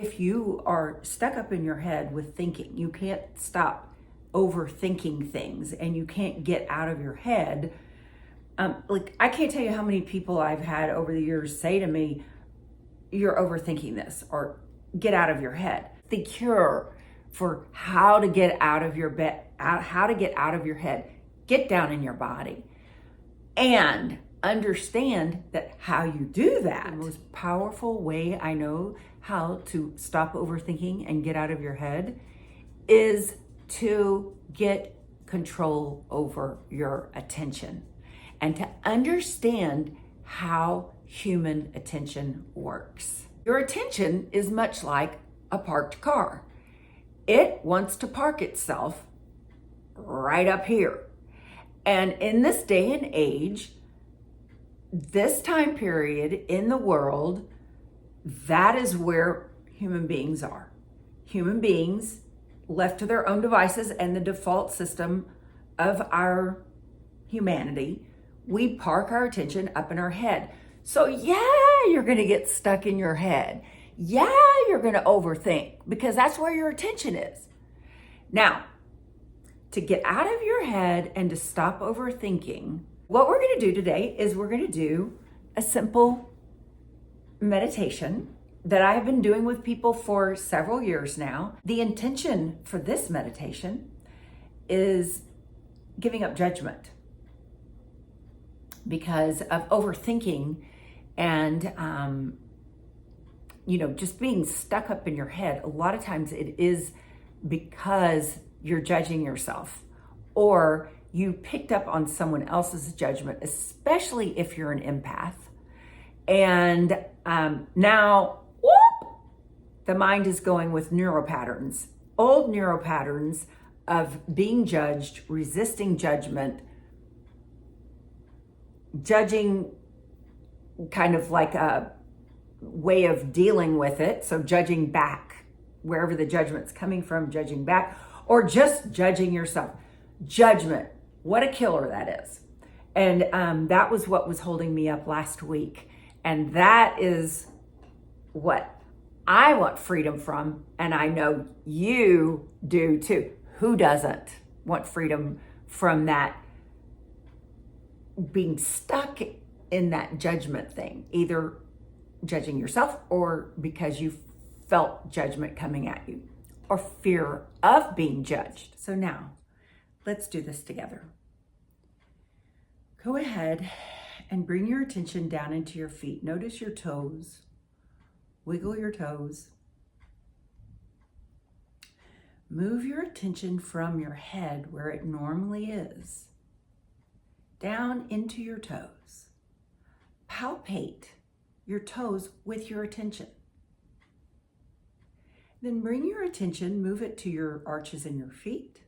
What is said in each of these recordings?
If you are stuck up in your head with thinking, you can't stop overthinking things and you can't get out of your head. Like, I can't tell you how many people I've had over the years say to me, you're overthinking this, or get out of your head. The cure for how to get out of your how to get out of your head, get down in your body and understand that how you do that, the most powerful way I know how to stop overthinking and get out of your head is to get control over your attention and to understand how human attention works. Your attention is much like a parked car. It wants to park itself right up here. And in this day and age, this time period in the world, that is where human beings are. Human beings, left to their own devices and the default system of our humanity, we park our attention up in our head. So yeah, you're gonna get stuck in your head. Yeah, you're gonna overthink because that's where your attention is. Now, to get out of your head and to stop overthinking, what we're gonna do today is we're gonna do a simple meditation that I've been doing with people for several years now. The intention for this meditation is giving up judgment because of overthinking and just being stuck up in your head. A lot of times it is because you're judging yourself or you picked up on someone else's judgment, especially if you're an empath. And now, whoop, the mind is going with neuropatterns, old neuropatterns of being judged, resisting judgment, judging kind of like a way of dealing with it. So judging back, wherever the judgment's coming from, judging back, or just judging yourself. Judgment, what a killer that is. And that was what was holding me up last week. And that is what I want freedom from. And I know you do too. Who doesn't want freedom from that, being stuck in that judgment thing, either judging yourself or because you felt judgment coming at you or fear of being judged. So now let's do this together. Go ahead and bring your attention down into your feet. Notice your toes. Wiggle your toes. Move your attention from your head where it normally is, down into your toes. Palpate your toes with your attention. Then bring your attention, move it to your arches in your feet.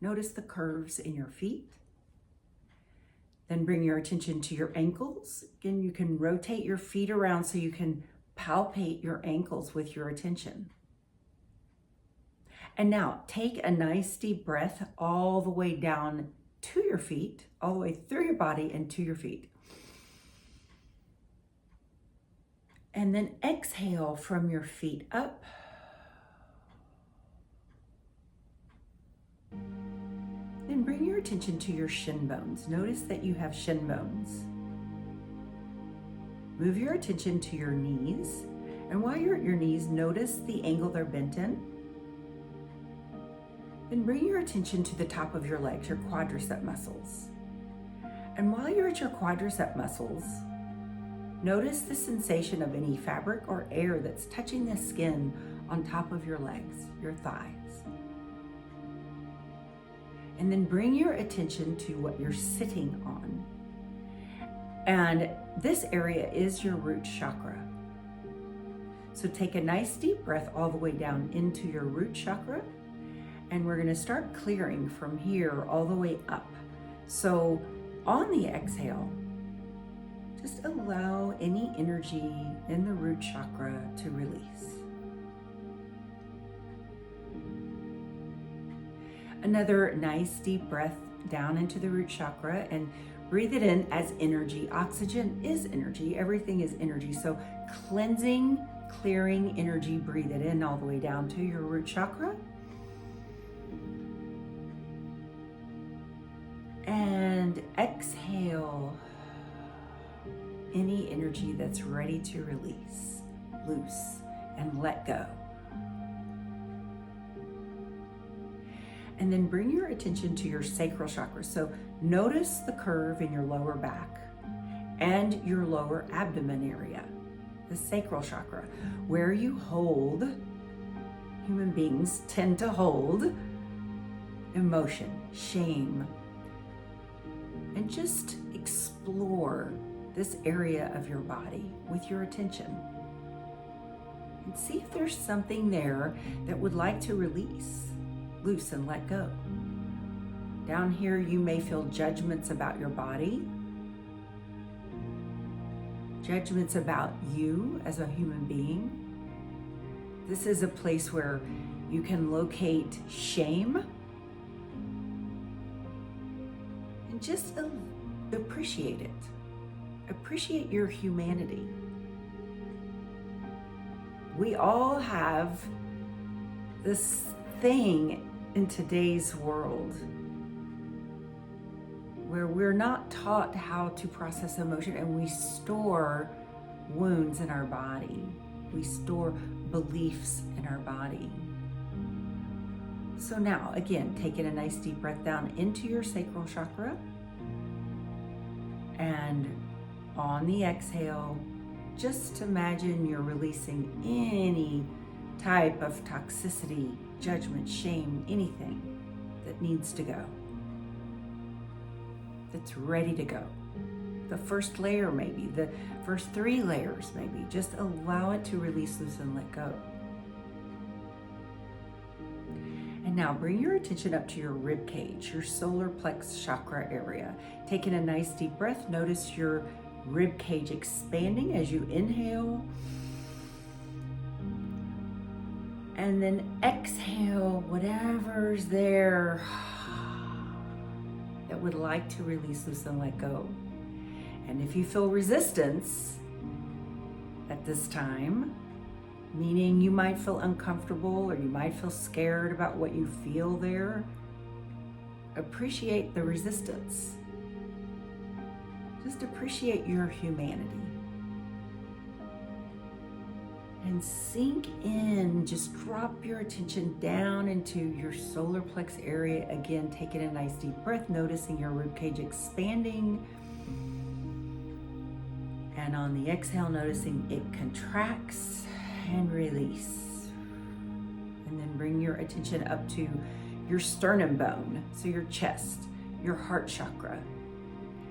Notice the curves in your feet. Then bring your attention to your ankles. Again, you can rotate your feet around so you can palpate your ankles with your attention. And now take a nice deep breath all the way down to your feet, all the way through your body and to your feet. And then exhale from your feet up. Then bring your attention to your shin bones. Notice that you have shin bones. Move your attention to your knees. And while you're at your knees, notice the angle they're bent in. Then bring your attention to the top of your legs, your quadricep muscles. And while you're at your quadricep muscles, notice the sensation of any fabric or air that's touching the skin on top of your legs, your thighs. And then bring your attention to what you're sitting on. And this area is your root chakra. So take a nice deep breath all the way down into your root chakra. And we're gonna start clearing from here all the way up. So on the exhale, just allow any energy in the root chakra to release. Another nice deep breath down into the root chakra and breathe it in as energy. Oxygen is energy, everything is energy. So cleansing clearing energy. Breathe it in all the way down to your root chakra. And exhale any energy that's ready to release, loose, and let go. And then bring your attention to your sacral chakra. So notice the curve in your lower back and your lower abdomen area, the sacral chakra, where you hold, human beings tend to hold emotion, shame, and just explore this area of your body with your attention. And see if there's something there that would like to release, loose, and let go. Down here, you may feel judgments about your body, judgments about you as a human being. This is a place where you can locate shame and just appreciate it. Appreciate your humanity. We all have this thing in today's world where we're not taught how to process emotion, and we store wounds in our body. We store beliefs in our body. So now, again, taking a nice deep breath down into your sacral chakra, and on the exhale, just imagine you're releasing any type of toxicity, judgment, shame, anything that needs to go, that's ready to go. The first layer maybe, the first 3 layers maybe, just allow it to release, loose, and let go. And now bring your attention up to your rib cage, your solar plex chakra area. Taking a nice deep breath, notice your rib cage expanding as you inhale. And then exhale whatever's there that would like to release, loose, and let go. And if you feel resistance at this time, meaning you might feel uncomfortable or you might feel scared about what you feel there, appreciate the resistance. Just appreciate your humanity. And sink in, just drop your attention down into your solar plex area. Again, taking a nice deep breath, noticing your ribcage expanding. And on the exhale, noticing it contracts and release. And then bring your attention up to your sternum bone, so your chest, your heart chakra.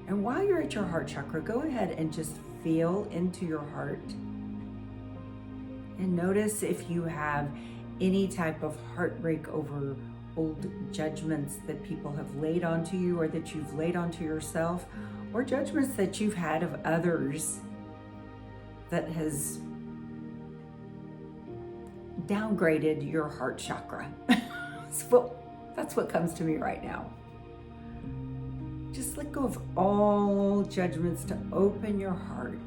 And while you're at your heart chakra, go ahead and just feel into your heart. And notice if you have any type of heartbreak over old judgments that people have laid onto you, or that you've laid onto yourself, or judgments that you've had of others that has downgraded your heart chakra. So that's what comes to me right now. Just let go of all judgments to open your heart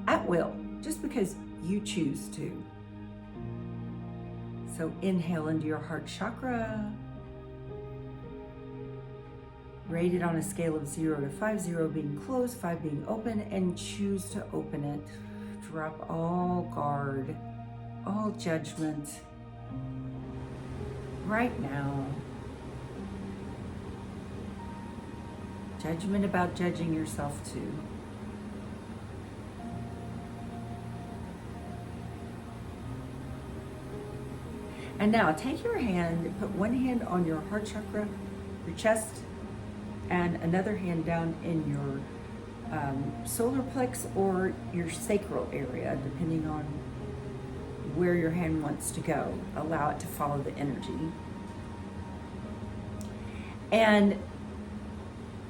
at will, just because you choose to. So inhale into your heart chakra. Rate it on a scale of 0 to 5, 0 being closed, 5 being open, and choose to open it. Drop all guard, all judgment right now. Judgment about judging yourself too. And now take your hand, put one hand on your heart chakra, your chest, and another hand down in your solar plex or your sacral area, depending on where your hand wants to go. Allow it to follow the energy. And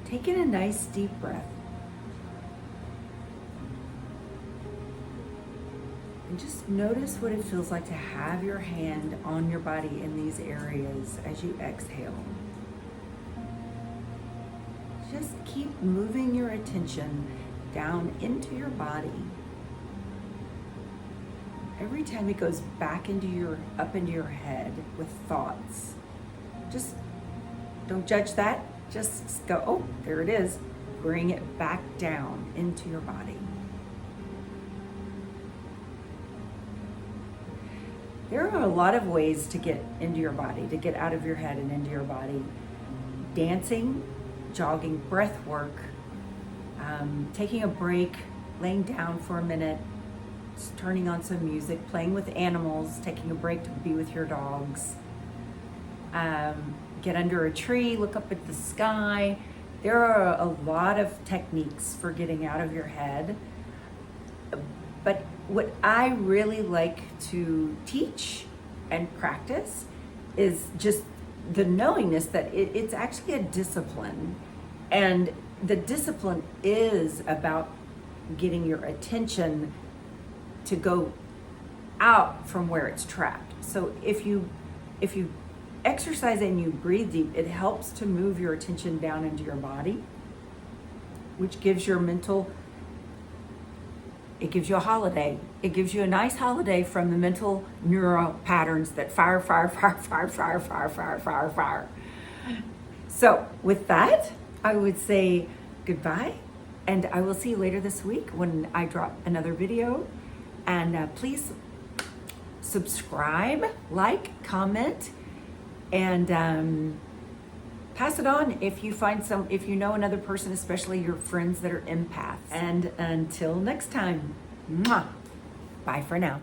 taking a nice deep breath. And just notice what it feels like to have your hand on your body in these areas as you exhale. Just keep moving your attention down into your body. every time it goes back up into your head with thoughts, just don't judge that. Just go, oh, there it is. Bring it back down into your body. There are a lot of ways to get into your body, to get out of your head and into your body. Dancing, jogging, breath work, taking a break, laying down for a minute, just turning on some music, playing with animals, taking a break to be with your dogs. Get under a tree, look up at the sky. There are a lot of techniques for getting out of your head. But what I really like to teach and practice is just the knowingness that it's actually a discipline. And the discipline is about getting your attention to go out from where it's trapped. So if you exercise and you breathe deep, it helps to move your attention down into your body, which gives your mental, it gives you a holiday. It gives you a nice holiday from the mental neural patterns that fire. So with that, I would say goodbye, and I will see you later this week when I drop another video. And please subscribe, like, comment, and pass it on if you know another person, especially your friends that are empaths. And until next time, mwah, bye for now.